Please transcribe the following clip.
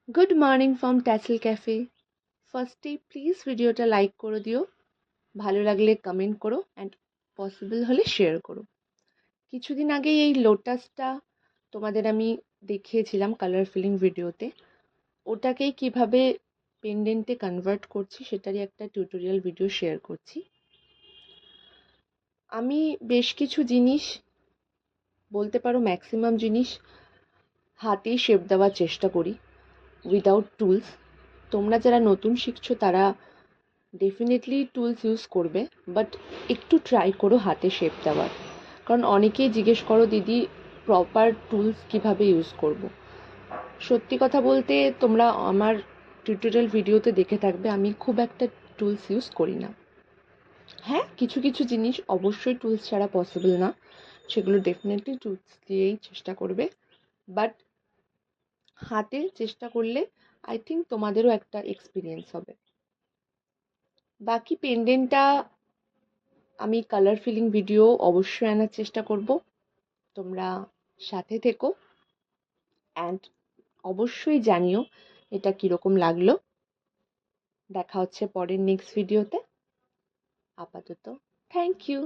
Good morning from tassel cafe. ফার্স্টেই please ভিডিওটা like করে দিও, ভালো লাগলে কমেন্ট করো অ্যান্ড পসিবল হলে শেয়ার করো। কিছুদিন আগেই এই লোটাসটা তোমাদের আমি দেখিয়েছিলাম কালার ফিলিং ভিডিওতে। ওটাকেই কিভাবে পেন্ডেন্টে কনভার্ট করছি সেটারই একটা টিউটোরিয়াল ভিডিও শেয়ার করছি। আমি বেশ কিছু জিনিস, বলতে পারো ম্যাক্সিমাম জিনিস হাতেই শেপ দেওয়ার চেষ্টা করি উইদাউট টুলস। তোমরা যারা নতুন শিখছো তারা ডেফিনেটলি টুলস ইউজ করবে, বাট একটু ট্রাই করো হাতে শেপ দেওয়ার। কারণ অনেকেই জিজ্ঞেস করো দিদি প্রপার টুলস কিভাবে ইউজ করব। সত্যি কথা বলতে তোমরা আমার টিউটোরিয়াল ভিডিওতে দেখে থাকবে আমি খুব একটা টুলস ইউজ করি না। হ্যাঁ, কিছু কিছু জিনিস অবশ্যই টুলস ছাড়া পসিবল না, সেগুলো ডেফিনেটলি টুলস দিয়েই চেষ্টা করবে। বাট হাতে চেষ্টা করলে আই থিঙ্ক তোমাদেরও একটা এক্সপিরিয়েন্স হবে। বাকি পেন্ডেন্টটা আমি কালার ফিলিং ভিডিও অবশ্যই আনার চেষ্টা করব। তোমরা সাথে থেকো অ্যান্ড অবশ্যই জানিও এটা কীরকম লাগলো। দেখা হচ্ছে পরের নেক্সট ভিডিওতে। আপাতত থ্যাংক ইউ।